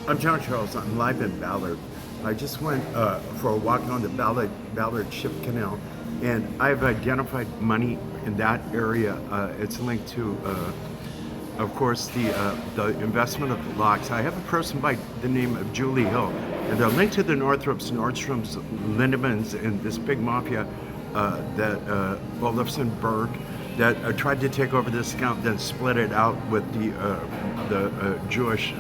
I'm John Charles. I'm live in Ballard. I just went for a walk on the Ballard Ship Canal, and I've identified money in that area. It's linked to, of course, the investment of the locks. I have a person by the name of Julie Hill, and they're linked to the Northrops, Nordstroms, Lindemans, and this big mafia that Olafson Berg that tried to take over this account, then split it out with the Jewish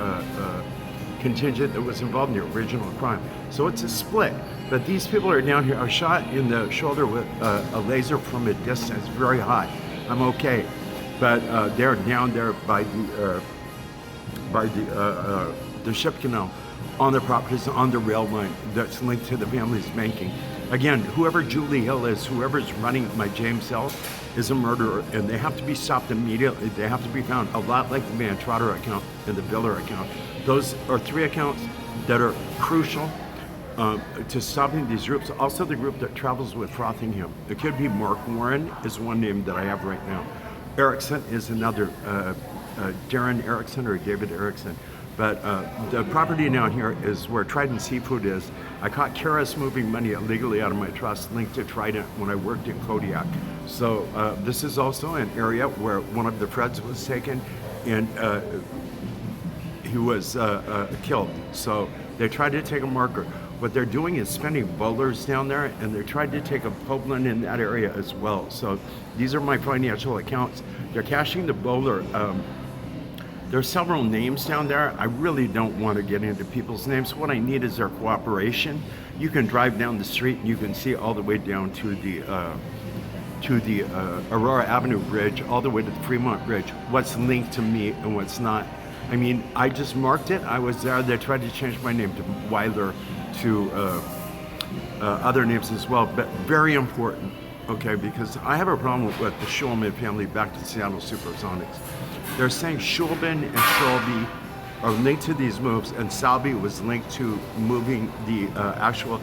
contingent that was involved in the original crime. So it's a split. But these people are down here. I was shot in the shoulder with a laser from a distance, very high. I'm okay, but they're down there by the ship canal, on the properties, on the rail line that's linked to the family's banking. Again, whoever Julie Hill is, whoever's running my James Hill, is a murderer, and they have to be stopped immediately. They have to be found, a lot like the Van Trotter account and the Biller account. Those are three accounts that are crucial to stopping these groups. Also, the group that travels with Frothingham. It could be Mark Warren is one name that I have right now. Erickson is another, Darren Erickson or David Erickson. But the property down here is where Trident Seafood is. I caught Karis moving money illegally out of my trust linked to Trident when I worked in Kodiak. So this is also an area where one of the Freds was taken and he was killed. So they tried to take a marker. What they're doing is spending bowlers down there, and they're trying to take a Poblin in that area as well. So these are my financial accounts. They're cashing the bowler. There are several names down there. I really don't want to get into people's names. What I need is their cooperation. You can drive down the street and you can see all the way down to the Aurora Avenue Bridge, all the way to the Fremont Bridge, what's linked to me and what's not. I mean, I just marked it. I was there. They tried to change my name to Weiler, to other names as well, but very important, okay, because I have a problem with the Schulman family back to Seattle Supersonics. They're saying Schulman and Shelby are linked to these moves, and Salby was linked to moving the actual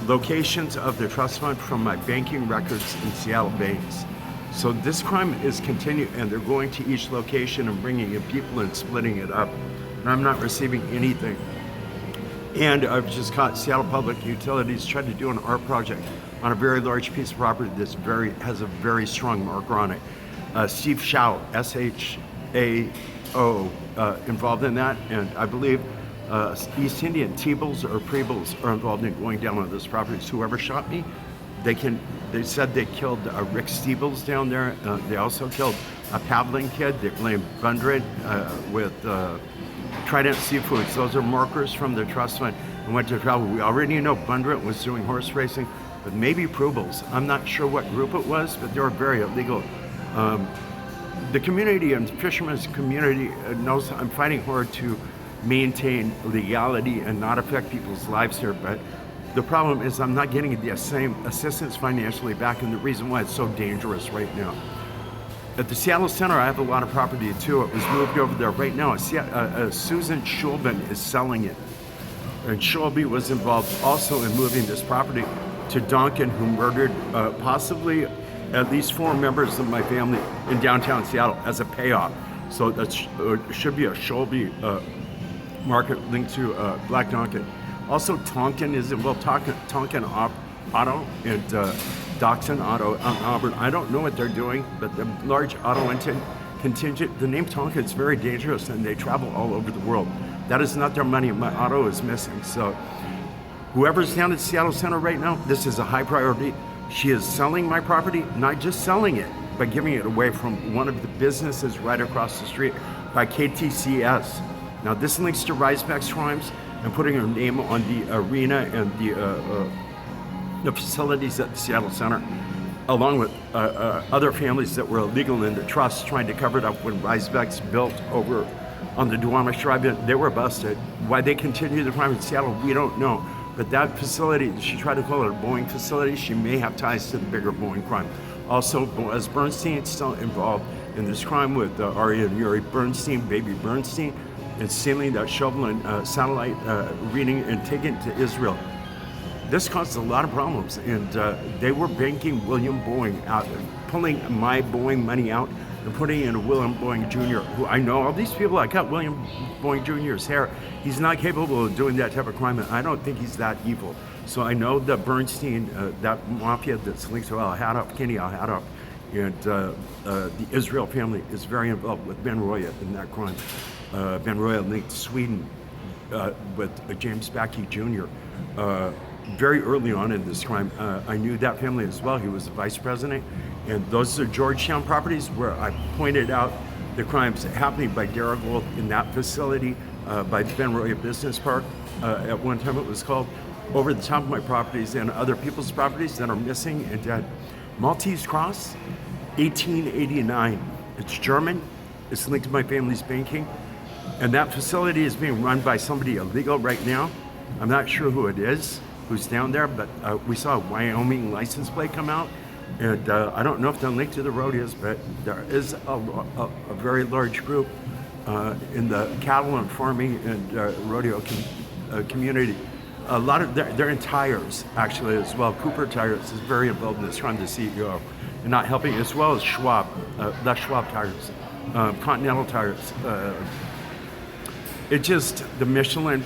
locations of the trust fund from my banking records in Seattle banks. So this crime is continuing, and they're going to each location and bringing in people and splitting it up. And I'm not receiving anything. And I've just caught Seattle Public Utilities trying to do an art project on a very large piece of property that's has a very strong marker on it. Steve Shao, S-H-A-O, involved in that, and I believe East Indian Teebles or Preebles are involved in going down on those properties. Whoever shot me, they said they killed Rick Steebles down there. They also killed a Pavlin kid. They blamed Bundred with Trident Seafoods. Those are markers from the trust fund and went to travel. We already know Bundred was doing horse racing, but maybe Preebles. I'm not sure what group it was, but they were very illegal. The community and fishermen's community knows I'm fighting hard to maintain legality and not affect people's lives here, but the problem is I'm not getting the same assistance financially back, and the reason why it's so dangerous right now. At the Seattle Center, I have a lot of property too. It was moved over there right now. Susan Schulben is selling it, and Shelby was involved also in moving this property to Duncan, who murdered possibly at least 4 members of my family in downtown Seattle as a payoff. So that should be a Shelby market linked to Black Duncan. Also, Tonkin is involved. Tonkin Auto and Doxon Auto on Auburn. I don't know what they're doing, but the large auto contingent, the name Tonkin is very dangerous, and they travel all over the world. That is not their money. My auto is missing. So whoever's down at Seattle Center right now, this is a high priority. She is selling my property, not just selling it, but giving it away from one of the businesses right across the street by KTCS. Now this links to Riseback's crimes and putting her name on the arena and the facilities at the Seattle Center, along with other families that were illegal in the trust, trying to cover it up when Riseback's built over on the Duwamish Drive. They were busted. Why they continue the crime in Seattle, we don't know. But that facility, she tried to call it a Boeing facility. She may have ties to the bigger Boeing crime. Also, Boaz Bernstein is still involved in this crime with Aria and Yuri Bernstein, baby Bernstein, and stealing that Chauvelin satellite reading and taking it to Israel. this caused a lot of problems, and they were banking William Boeing out, pulling my Boeing money out and putting in a William Boeing Jr., who I know all these people. I cut William Boeing Jr.'s hair. He's not capable of doing that type of crime, and I don't think he's that evil. So I know that Bernstein, that mafia that's linked to Kenny Al-Haddoff, and the Israel family is very involved with Ben Roya in that crime. Ben Roya linked Sweden with James Backey Jr. Very early on in this crime. I knew that family as well. He was the vice president. And those are Georgetown properties where I pointed out the crimes happening by Daragold in that facility, by Ben Roya Business Park. At one time it was called, over the top of my properties and other people's properties that are missing and dead. Maltese Cross, 1889. It's German. It's linked to my family's banking. And that facility is being run by somebody illegal right now. I'm not sure who it is, who's down there, but we saw a Wyoming license plate come out. And I don't know if they're linked to the rodeos, but there is a very large group in the cattle and farming and rodeo community. A lot of, they're in tires actually as well. Cooper Tires is very involved in this, trying to CEO and not helping, as well as Schwab, that's Schwab Tires, Continental Tires. It just, the Michelin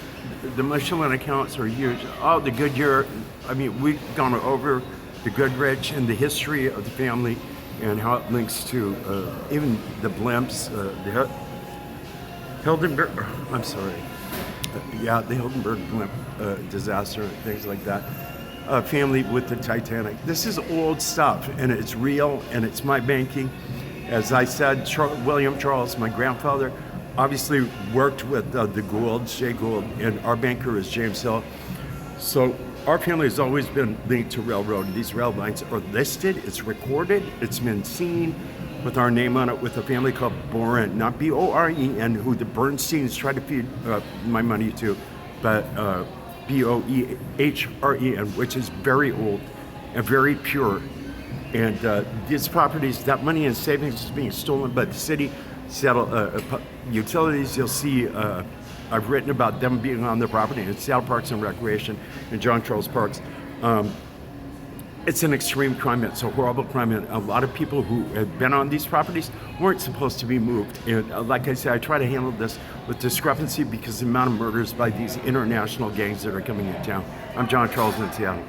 accounts are huge. Oh, the Goodyear, I mean, we've gone over the Goodrich and the history of the family and how it links to even the Blimps, the Hildenberg, I'm sorry. The Hildenberg blimp disaster, things like that. Family with the Titanic. This is old stuff, and it's real, and it's my banking. As I said, William Charles, my grandfather, obviously worked with the Goulds, Jay Gould, and our banker is James Hill. So our family has always been linked to railroad, and these rail lines are listed, it's recorded, it's been seen with our name on it, with a family called Boren, not B-O-R-E-N, who the Bernsteins tried to feed my money to, but B-O-E-H-R-E-N, which is very old and very pure. And these properties, that money and savings is being stolen by the city. Seattle utilities, you'll see, I've written about them being on the property in Seattle Parks and Recreation and John Charles Parks. It's an extreme crime. It's a horrible crime, and a lot of people who have been on these properties weren't supposed to be moved. And like I said, I try to handle this with discrepancy because the amount of murders by these international gangs that are coming in town. I'm John Charles in Seattle.